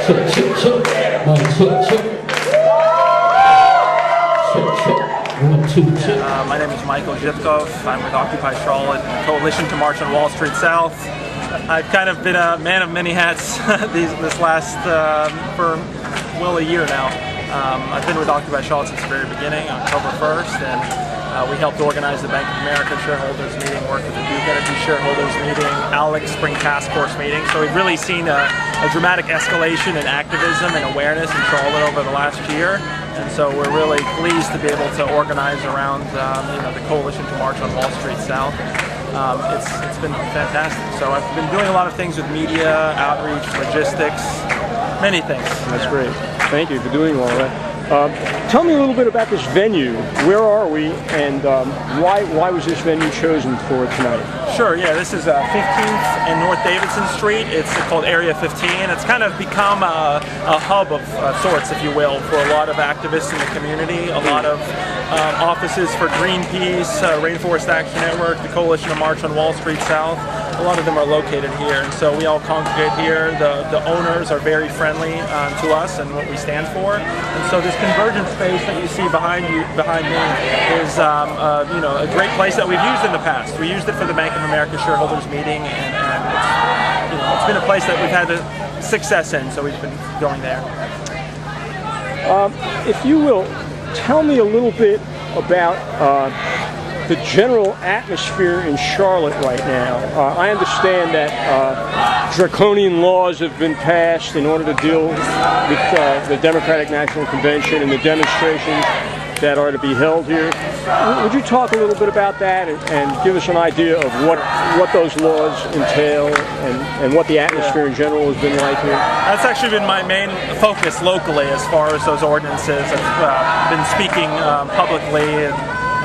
Check, check, check. One, check, check. Check, check. 1, 2, check. My name is Michael Zhivkov. I'm with Occupy Charlotte, Coalition to March on Wall Street South. I've kind of been a man of many hats this last, for well, a year now. I've been with Occupy Charlotte since the very beginning, October 1st, and we helped organize the Bank of America shareholders meeting, worked with the Duke Energy shareholders meeting, Alex Spring Task Force meeting. So we've really seen a dramatic escalation in activism and awareness in Charlotte over the last year. And so we're really pleased to be able to organize around the Coalition to March on Wall Street South. It's been fantastic. So I've been doing a lot of things with media, outreach, logistics, many things. That's great. Thank you for doing all that. Tell me a little bit about this venue. Where are we, and why was this venue chosen for tonight? Sure, yeah, this is 15th and North Davidson Street. It's called Area 15. It's kind of become a hub of sorts, if you will, for a lot of activists in the community, a lot of offices for Greenpeace, Rainforest Action Network, the Coalition to March on Wall Street South. A lot of them are located here, and so we all congregate here. The owners are very friendly to us and what we stand for. And so this convergence space that you see behind me is a great place that we've used in the past. We used it for the Bank of America shareholders meeting, and it's been a place that we've had success in, so we've been going there. If you will, tell me a little bit about the general atmosphere in Charlotte right now. I understand that draconian laws have been passed in order to deal with the Democratic National Convention and the demonstrations that are to be held here. Would you talk a little bit about that and give us an idea of what those laws entail and what the atmosphere in general has been like here? That's actually been my main focus locally as far as those ordinances. I've been speaking publicly, and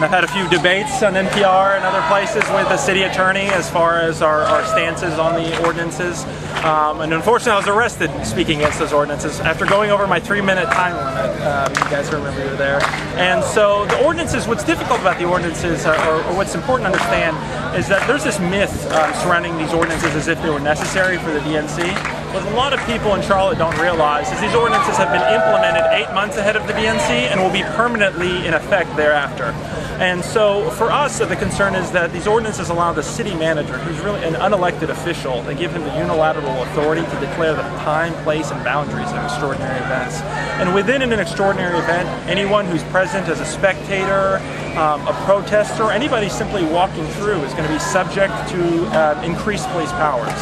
I've had a few debates on NPR and other places with the city attorney as far as our stances on the ordinances. And unfortunately, I was arrested speaking against those ordinances after going over my 3-minute time limit. You guys remember you were there. And so the ordinances, what's difficult about the ordinances, or what's important to understand, is that there's this myth surrounding these ordinances as if they were necessary for the DNC. What a lot of people in Charlotte don't realize is these ordinances have been implemented 8 months ahead of the DNC and will be permanently in effect thereafter. And so for us, the concern is that these ordinances allow the city manager, who's really an unelected official, they give him the unilateral authority to declare the time, place, and boundaries of extraordinary events. And within an extraordinary event, anyone who's present as a spectator, a protester, anybody simply walking through is going to be subject to increased police powers.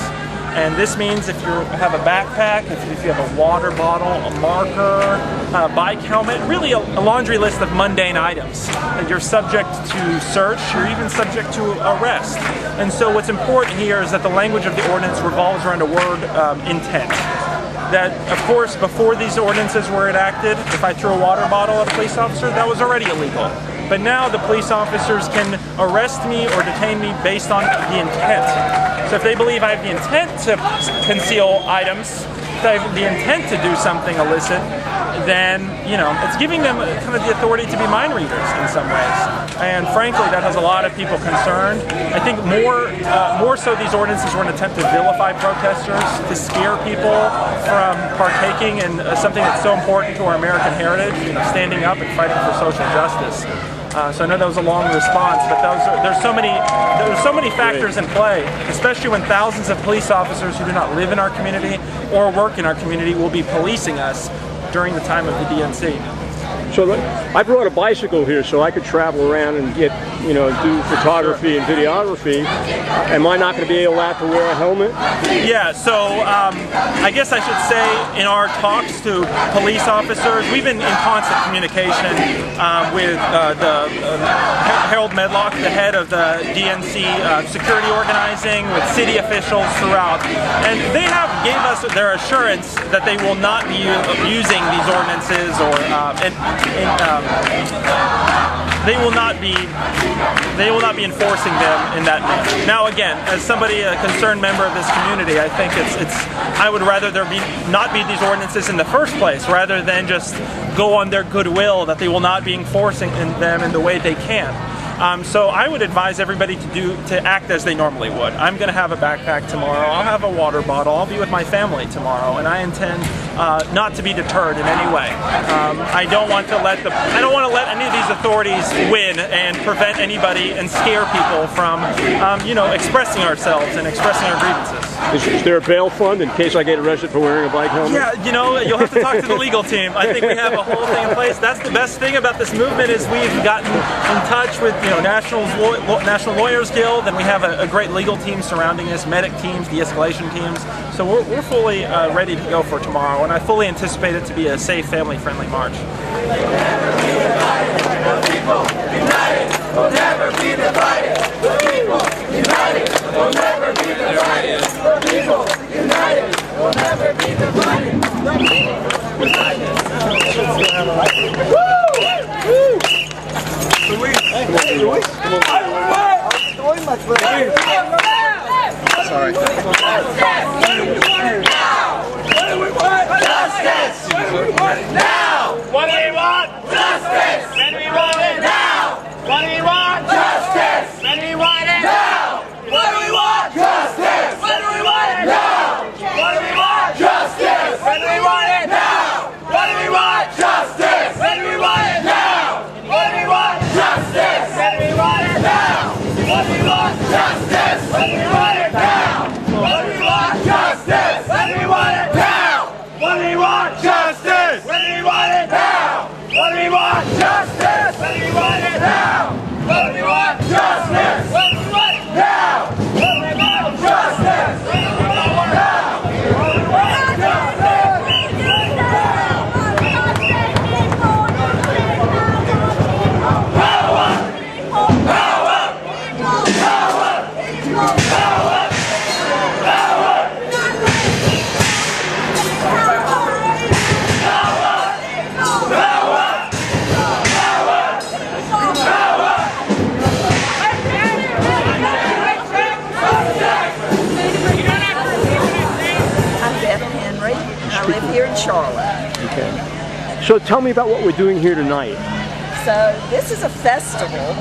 And this means if you have a backpack, if you have a water bottle, a marker, a bike helmet, really a laundry list of mundane items, that you're subject to search, you're even subject to arrest. And so what's important here is that the language of the ordinance revolves around a word, intent. That, of course, before these ordinances were enacted, if I threw a water bottle at a police officer, that was already illegal. But now the police officers can arrest me or detain me based on the intent. So if they believe I have the intent to conceal items, if I have the intent to do something illicit, then, it's giving them kind of the authority to be mind readers in some ways. And frankly, that has a lot of people concerned. I think more so these ordinances were an attempt to vilify protesters, to scare people from partaking in something that's so important to our American heritage, standing up and fighting for social justice. So I know that was a long response, but there's so many factors in play, especially when thousands of police officers who do not live in our community or work in our community will be policing us during the time of the DNC. So I brought a bicycle here so I could travel around and get, do photography and videography. Am I not going to be allowed to wear a helmet? Yeah, so I guess I should say in our talks to police officers, we've been in constant communication with Harold Medlock, the head of the DNC security organizing, with city officials throughout. And they gave us their assurance that they will not be using these ordinances or they will not be enforcing them in that manner. Now, again, as somebody, a concerned member of this community, I think I would rather there not be these ordinances in the first place, rather than just go on their goodwill that they will not be enforcing them in the way they can. So I would advise everybody to act as they normally would. I'm going to have a backpack tomorrow. I'll have a water bottle. I'll be with my family tomorrow, and I intend not to be deterred in any way. I don't want to let any of these authorities win and prevent anybody and scare people from, expressing ourselves and expressing our grievances. Is there a bail fund in case I get arrested for wearing a bike helmet? Yeah, you'll have to talk to the legal team. I think we have a whole thing in place. That's the best thing about this movement is we've gotten in touch with National Lawyers Guild, and we have a great legal team surrounding us, medic teams, de-escalation teams. So we're fully ready to go for tomorrow, and I fully anticipate it to be a safe, family-friendly march. The people united will never be divided. The people united will never be divided. The people united will never be divided. The people united. Sorry. What do we want? Justice! What do we want now? What do we want? Justice! When we want it now! What do we want? Justice! When we want it now! What do we want? Justice! When do we want it now? What do we want? Justice! When do we want it now? What do we want? Justice! When do we want it now? What do we want? Justice! When do we want it now? What do we want? Justice! When do we want it now? What do we want? Justice! When do we want it now? What do we want? Justice! When do we want it now? What do we want? Justice! When do we want it now? What do we want? Justice! When do we want it now? What do we want? Justice! When do we want it now? What do we want? Justice! Power! Power! Power! I live here in Charlotte. Okay. So tell me about what we're doing here tonight. So this is a festival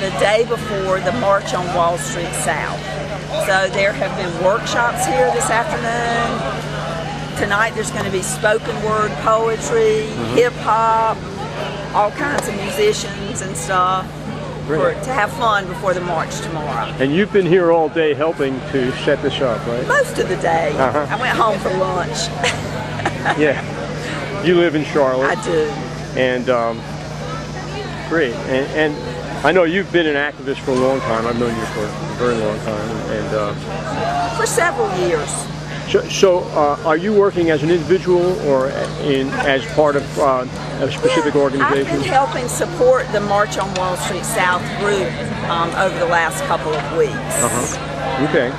the day before the March on Wall Street South. So there have been workshops here this afternoon. Tonight there's going to be spoken word poetry, hip hop, all kinds of musicians and stuff to have fun before the march tomorrow. And you've been here all day helping to set this up, right? Most of the day. I went home for lunch. Yeah. You live in Charlotte. I do. And great. And I know you've been an activist for a long time. I've known you for a very long time. And for several years. So are you working as an individual or as part of a specific organization? I've been helping support the March on Wall Street South group over the last couple of weeks. Okay.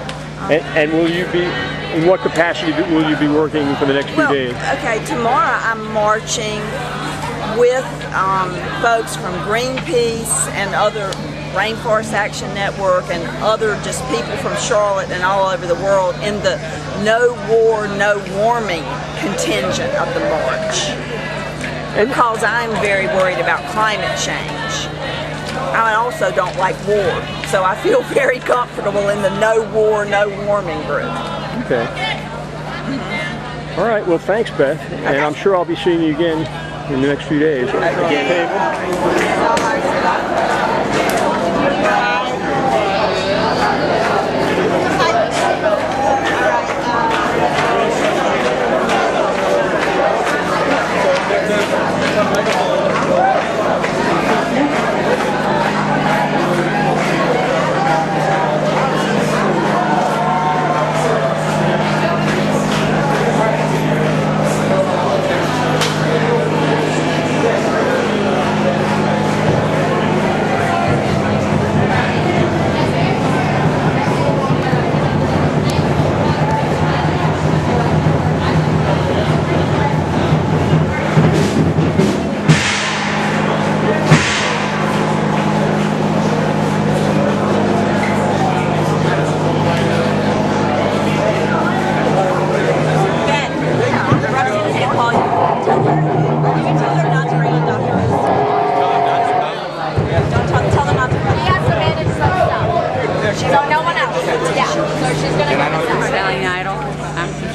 And will you be, in what capacity will you be working for the next few days? Okay, tomorrow I'm marching with folks from Greenpeace and other Rainforest Action Network and other just people from Charlotte and all over the world in the No War, No Warming contingent of the march. Because I'm very worried about climate change. I also don't like war, so I feel very comfortable in the No War, No Warming group. Okay. All right, well thanks Beth, and I'm sure I'll be seeing you again in the next few days.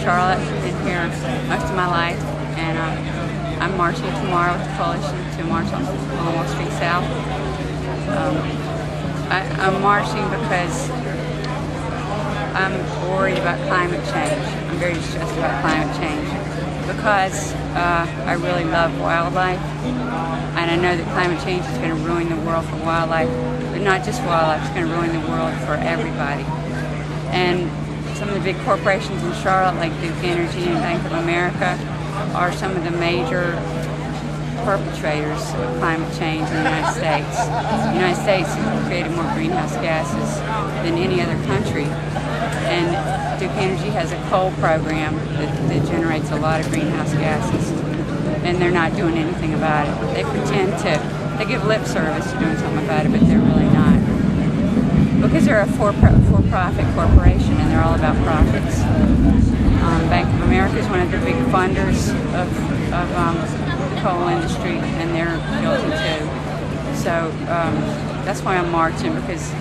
Charlotte. Been here most of my life. I'm marching tomorrow with the coalition to march on Wall Street South. I'm marching because I'm worried about climate change. I'm very distressed about climate change because I really love wildlife, and I know that climate change is going to ruin the world for wildlife, but not just wildlife, it's going to ruin the world for everybody. And some of the big corporations in Charlotte, like Duke Energy and Bank of America, are some of the major perpetrators of climate change in the United States. The United States has created more greenhouse gases than any other country. And Duke Energy has a coal program that generates a lot of greenhouse gases. And they're not doing anything about it. They pretend to. They give lip service to doing something about it, but they're really not. Because they're a for-profit corporation and they're all about profits. Bank of America is one of the big funders of the coal industry, and they're guilty too. So that's why I'm marching, because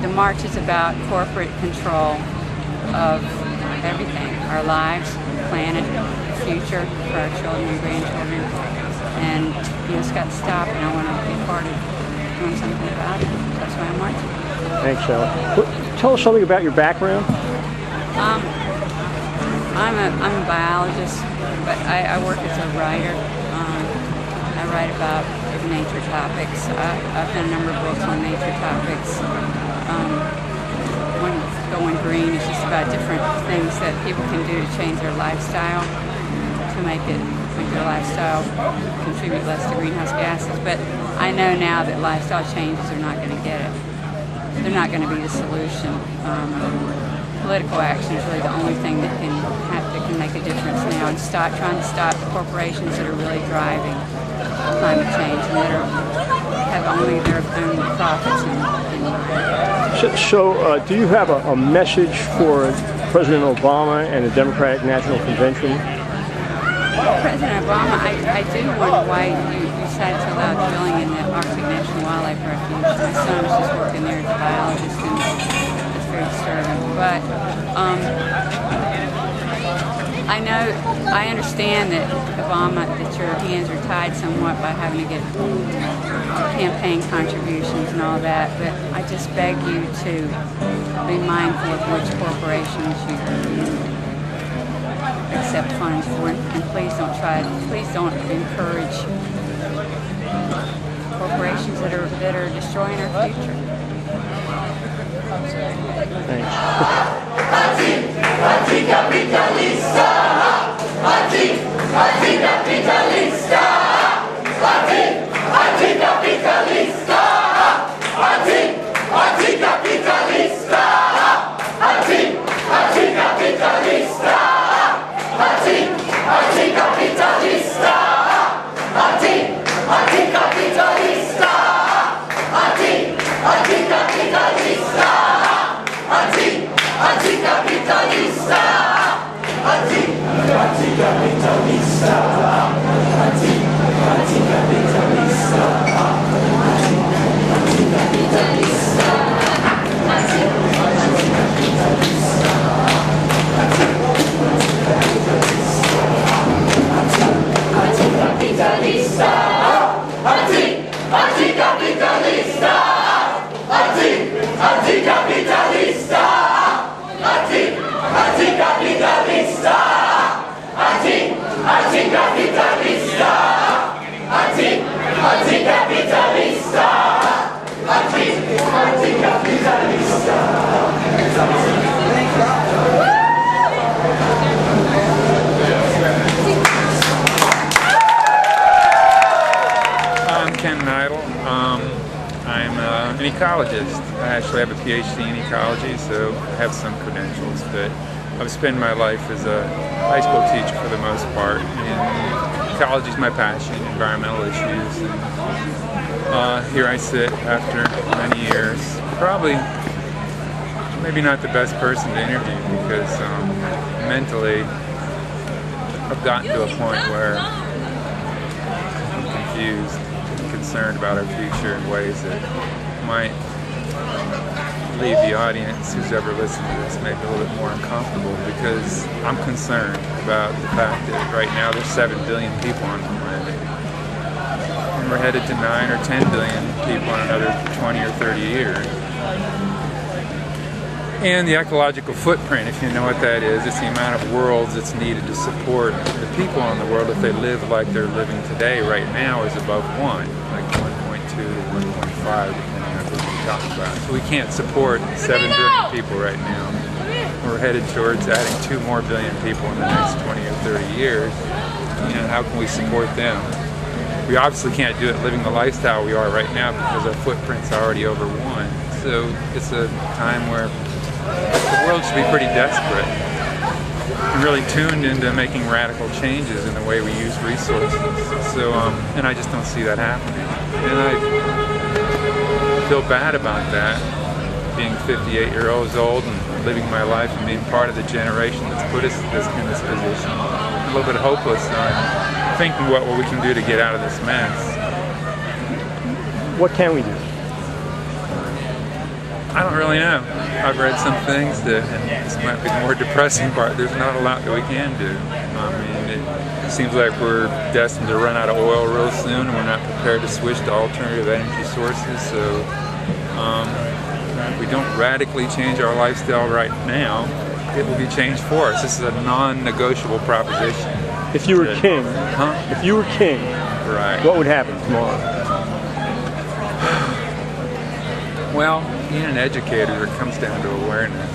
the march is about corporate control of everything, our lives, the planet, the future for our children and grandchildren. And it's got to stop, and I want to be part of doing something about it. So that's why I'm marching. Thanks, Ellen. Tell us something about your background. I'm a biologist, but I work as a writer. I write about nature topics. I've done a number of books on nature topics. Going Green is just about different things that people can do to change their lifestyle, to make their lifestyle contribute less to greenhouse gases. But I know now that lifestyle changes are not going to get it. They're not going to be the solution. Political action is really the only thing that can make a difference now, and trying to stop the corporations that are really driving climate change and that have only their own profits in mind. So do you have a message for President Obama and the Democratic National Convention? President Obama, I do wonder why you decided to allow drilling in the Arctic National Wildlife Refuge. My son was just working there as a biologist, and it's very disturbing. But I understand that Obama, that your hands are tied somewhat by having to get campaign contributions and all that, but I just beg you to be mindful of which corporations you accept funds for, and please don't encourage corporations that are destroying our future. Thanks. I'm an ecologist. I actually have a PhD in ecology, so I have some credentials, but I've spent my life as a high school teacher for the most part, and ecology is my passion, environmental issues, and here I sit after many years. Probably maybe not the best person to interview because mentally I've gotten to a point where I'm confused and concerned about our future in ways that might leave the audience, who's ever listened to this, maybe a little bit more uncomfortable, because I'm concerned about the fact that right now there's 7 billion people on the planet. And we're headed to 9 or 10 billion people in another 20 or 30 years. And the ecological footprint, if you know what that is, it's the amount of worlds that's needed to support the people on the world if they live like they're living today. Right now is above 1, like 1.2 to 1.5, depending on what you talk about. So we can't support 7 billion people right now. We're headed towards adding 2 more billion people in the next 20 or 30 years. And how can we support them? We obviously can't do it living the lifestyle we are right now because our footprint's already over 1. So it's a time where the world should be pretty desperate and really tuned into making radical changes in the way we use resources. So, and I just don't see that happening. And I feel bad about that, being 58 years old and living my life and being part of the generation that's put us in this position. A little bit hopeless on thinking what we can do to get out of this mess. What can we do? I don't really know. I've read some things that, and this might be the more depressing part, there's not a lot that we can do. I mean, it seems like we're destined to run out of oil real soon and we're not prepared to switch to alternative energy sources. So if we don't radically change our lifestyle right now, it will be changed for us. This is a non-negotiable proposition. If you were king, if you were king, right, what would happen tomorrow? Well, being an educator, it comes down to awareness.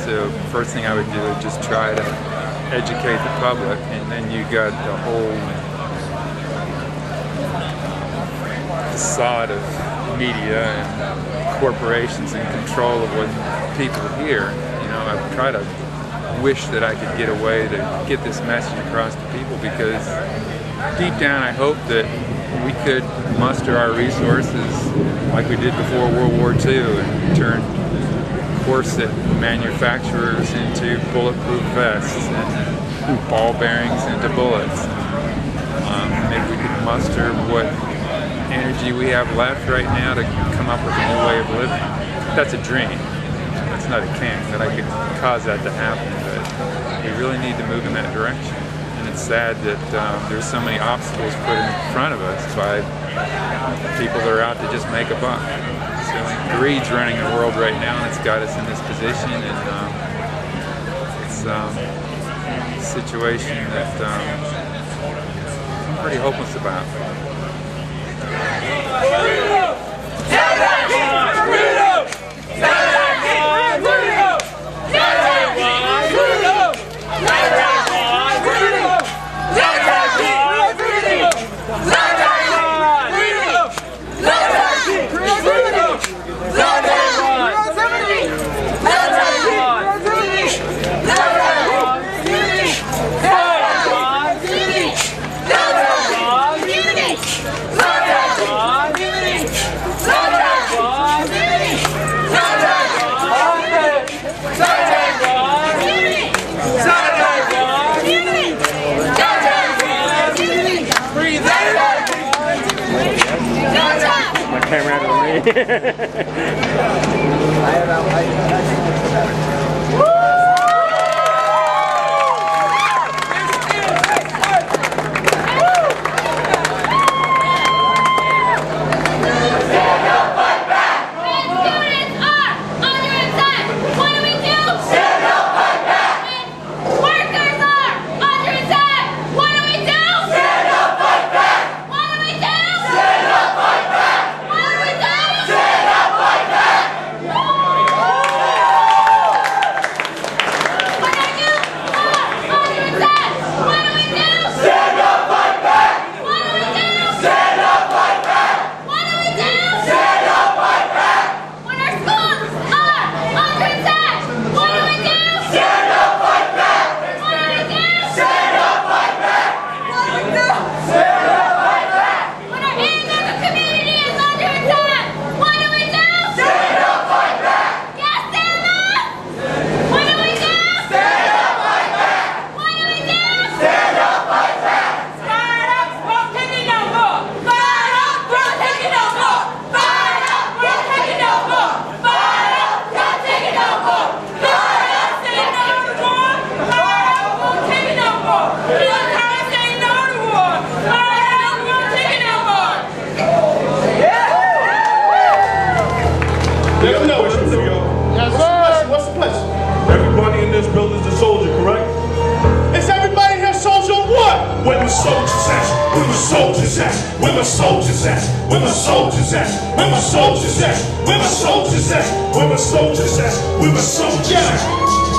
So first thing I would do is just try to educate the public, and then you got the whole facade of media and corporations in control of what people hear. You know, I try to wish that I could get a way to get this message across to people, because deep down I hope that we could muster our resources like we did before World War II and turn corset manufacturers into bulletproof vests and ball bearings into bullets. Maybe we could muster what energy we have left right now to come up with a new way of living. That's a dream. That's not a king, that I could cause that to happen, but we really need to move in that direction. And it's sad that there's so many obstacles put in front of us by people that are out to just make a buck. So greed's running the world right now, and it's got us in this position, and it's a situation that I'm pretty hopeless about. Camera out of me. soldiers at? Where my soldiers at? Where my soldiers at? Where my soldiers at? Where my soldiers at? Where my soldiers at? Where my soldiers at? Where my soldiers at?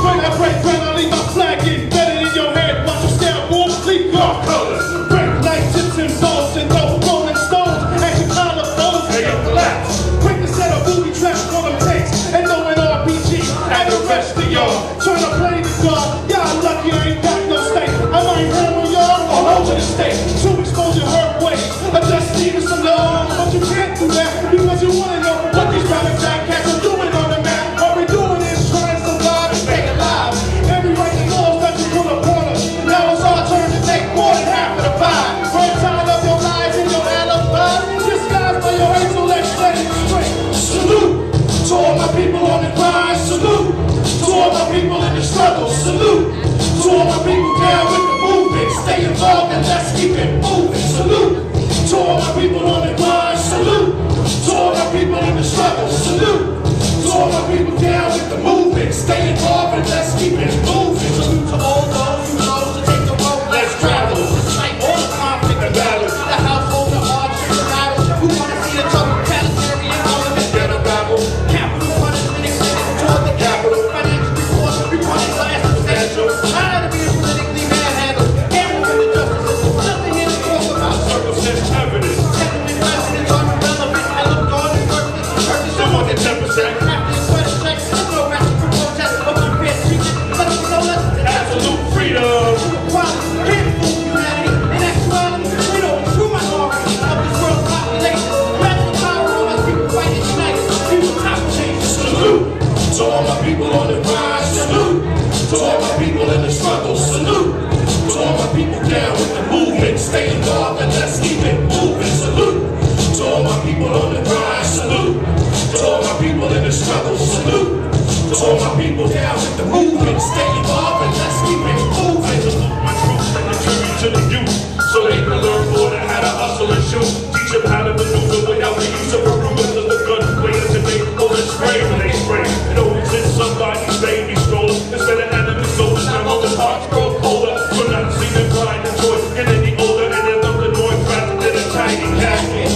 When I leave my flag embedded in your head, watch them stand warm, sleep your colors. Break like chips and balls and those rolling stones. Action collarbones, they up the laps. Quick to set a booby trap on them tanks and throw an RPG at the rest of y'all. Trying to play the guard, y'all lucky I ain't got no stake. I might hammer y'all all over the state. To expose your hurt ways, I just needed some love. But you can't do that because you wanna know what these radical cats are doing on the map. All we doing is trying to survive and stay alive. Every right and laws that you put upon us. Now it's our turn to take more than half of the pie. We're tired of your lies and your alibis. Disguised by your hate, so let's set it straight. Salute to all my people on the grind. Salute to all my people in the struggle. Salute to all my people down with the movement. Stay involved and let's keep it moving. Salute to all my people on the grind. Salute to all my people in the struggle. Salute to all my people down with the movement. Stay involved and let's keep it moving. Salute to all those who chose to take the road. Let's travel. Despite all the conflict and battles, the household, the hardships, the battles. Who want to see the totalitarian government get a babble? Capital punishment extended toward the capital. Financial reform, reporting class substantial. Tired of being politically manhandled. Gamble with the justice system. Nothing here to talk about circumstance evidence. Gentlemen, residents are irrelevant. I looked on and worked at the purpose. They want the 10%. After the sweat checks, there's no rest for protest of unfair treatment. Let us know less than absolute freedom. Equality, can't fool humanity. In actuality, we know the true minority of this world's population. Radical power on us, people fighting united. People top change. Salute to all my people on the grind. Salute to all my people in the struggle. Salute to all my people down with the movement. Stay involved and let's keep it moving. Salute to all my people on the grind. Salute to all my people in the struggle. Salute to all my people down with the movement. Stay involved and let's keep it moving. Salute my troops and the tribute to the youth, so they can learn more than how to hustle and shoot. Teach them how to maneuver without the use of a ruler. Cause the gun players today always spray when they spray. It always hits somebody's baby stroller. Instead of enemy soldiers, now all the hearts grow colder. We're not seeing them grind and joy. Getting any older and they're up the noise faster than a tiny casket.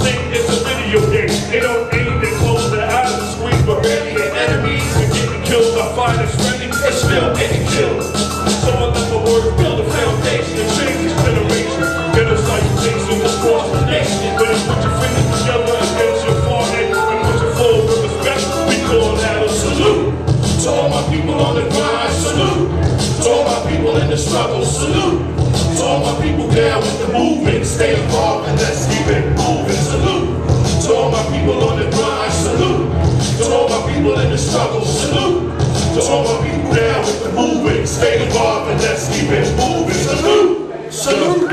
Think it's a video game. They don't aim, they close their eyes and squeeze, but barely hit enemies. They're getting killed by finest friendly. They're still getting killed. So I let my words build a foundation and change this generation. Get a salutation across the nation. When you put your fingers together against your forehead and put your forward with respect, we call that a salute. To all my people on the grind, salute. To all my people in the struggle, salute. To all my people down with the movement. Stay involved and let's keep it moving. Salute. To all my people on the grind, salute. To all my people in the struggle, salute. To all my people down with the movement. Stay involved and let's keep it moving. Salute. Salute.